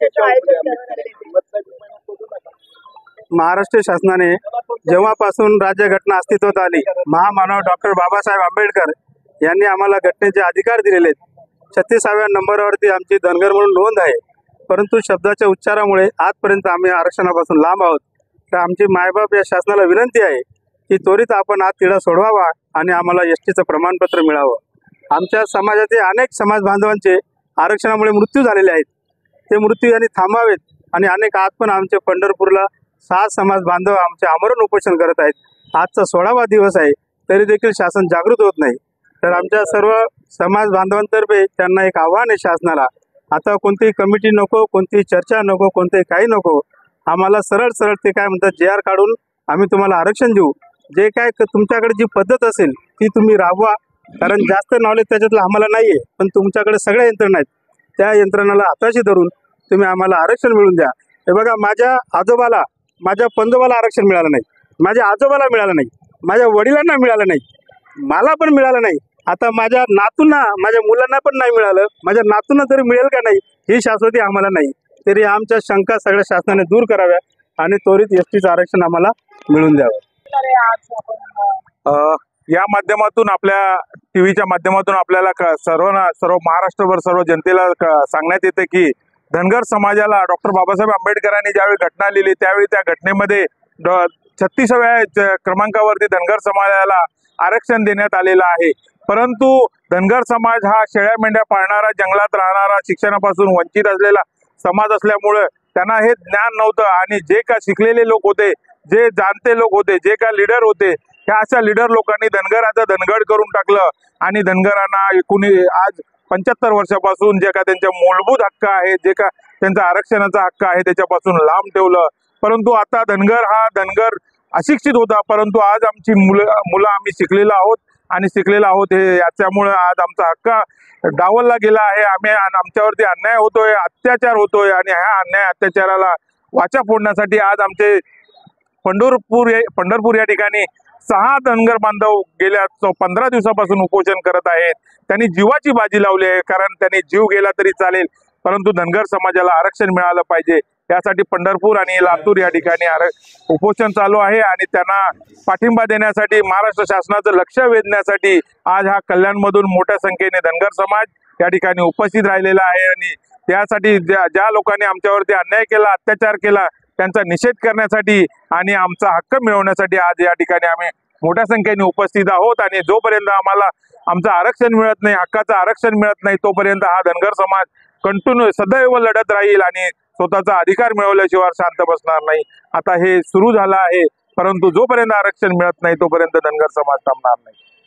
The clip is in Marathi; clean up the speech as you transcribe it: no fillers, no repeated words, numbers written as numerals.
चर्चेचं आयोजन करण्यात आले? महाराष्ट्र शासनाने जेव्हापासून राज्यघटना अस्तित्वात आली, महामानव डॉक्टर बाबासाहेब आंबेडकर यांनी आम्हाला घटनेचे अधिकार दिलेले आहेत. 36व्या नंबरवरती आमची धनगर म्हणून नोंद आहे, परंतु शब्दाच्या उच्चारामुळे आजपर्यंत आम्ही आरक्षणापासून लांब आहोत. तर आमची मायबाप या शासनाला विनंती आहे की त्वरित आपण हा तिढा सोडवावा आणि आम्हाला एसटीचं प्रमाणपत्र मिळावं. आमच्या समाजातील अनेक समाज बांधवांचे आरक्षणामुळे मृत्यू झालेले आहेत. ते मृत्यू यांनी थांबावेत आणि अनेक आज पण आमच्या पंढरपूरला 6 समाज बांधव आमचे आमरण उपोषण करत आहेत. आजचा 16वा दिवस आहे, तरी देखील शासन जागृत होत नाही. तर आमच्या सर्व समाज बांधवांतर्फे त्यांना एक आव्हान आहे शासनाला, आता कोणतीही कमिटी नको, कोणतीही चर्चा नको, कोणतेही काही नको. आम्हाला सरळ सरळ ते काय म्हणतात JR काढून आम्ही तुम्हाला आरक्षण देऊ. जे काय तुमच्याकडे जी पद्धत असेल ती तुम्ही राबवा, कारण जास्त नॉलेज त्याच्यातलं आम्हाला नाही आहे, पण तुमच्याकडे सगळ्या यंत्रणा आहेत. त्या यंत्रणाला हाताशी धरून तुम्ही आम्हाला आरक्षण मिळवून द्या. हे बघा, माझ्या आजोबाला, माझ्या पंजोबाला आरक्षण मिळालं नाही, माझ्या आजोबाला मिळालं नाही, माझ्या वडिलांना मिळालं नाही, मला पण मिळालं नाही. आता माझ्या नातूंना, माझ्या मुलांना पण नाही मिळालं. माझ्या नातूंना तरी मिळेल का नाही ही शाश्वती आम्हाला नाही. तरी आमच्या शंका सगळ्या शासनाने दूर कराव्या आणि त्वरित एसटीचं आरक्षण आम्हाला मिळून द्यावं. या माध्यमातून, आपल्या टीव्हीच्या माध्यमातून आपल्याला सर्व महाराष्ट्रभर सर्व जनतेला सांगण्यात येते की धनगर समाजाला डॉक्टर बाबासाहेब आंबेडकरांनी ज्यावेळी घटना लिहिली त्यावेळी त्या घटनेमध्ये 36व्या क्रमांकावरती धनगर समाजाला आरक्षण देण्यात आलेलं आहे. परंतु धनगर समाज हा शेळ्या मेंढ्या पाळणारा, जंगलात राहणारा, शिक्षणापासून वंचित असलेला समाज असल्यामुळे त्यांना हे ज्ञान नव्हतं. आणि जे का शिकलेले लोक होते, जे जाणते लोक होते, जे का लीडर होते, ह्या अशा लीडर लोकांनी धनगराचं धनगड करून टाकलं आणि धनगरांना आज 75 वर्षापासून जे का त्यांचे मूलभूत हक्क आहे, जे का त्यांचा आरक्षणाचा हक्क आहे, त्याच्यापासून लांब ठेवलं. परंतु आता धनगर अशिक्षित होता, परंतु आज आमची मुलं आम्ही शिकलेलो आहोत आणि शिकलेलो आहोत. हे याच्यामुळे आज आमचा हक्क डावलला गेला आहे. आमच्यावरती अन्याय होतोय, अत्याचार होतोय आणि ह्या अन्याय अत्याचाराला वाचा फोडण्यासाठी आज आमचे पंढरपूर या ठिकाणी 6 धनगर बांधव गेल्या 15 दिवसापासून उपोषण करत आहेत. त्यांनी जीवाची बाजी लावली आहे, कारण त्यांनी जीव गेला तरी चालेल, परंतु धनगर समाजाला आरक्षण मिळालं पाहिजे. यासाठी पंढरपूर आणि लातूर या ठिकाणी उपोषण चालू आहे आणि त्यांना पाठिंबा देण्यासाठी, महाराष्ट्र शासनाचं लक्ष वेधण्यासाठी आज हा कल्याणमधून मोठ्या संख्येने धनगर समाज या ठिकाणी उपस्थित राहिलेला आहे. आणि त्यासाठी ज्या लोकांनी आमच्यावरती अन्याय केला, अत्याचार केला, त्यांचा निषेध करण्यासाठी आणि आमचा हक्क मिळवण्यासाठी आज या ठिकाणी आम्ही मोठ्या संख्येने उपस्थित आहोत. आणि जोपर्यंत आम्हाला आमचं आरक्षण मिळत नाही, हक्काचं आरक्षण मिळत नाही, तोपर्यंत हा धनगर समाज कंटिन्यू सदैव लढत राहील आणि स्वतःचा अधिकार मिळवल्याशिवाय शांत बसणार नाही. आता हे सुरू झालं आहे, परंतु जोपर्यंत आरक्षण मिळत नाही तोपर्यंत धनगर समाज थांबणार नाही.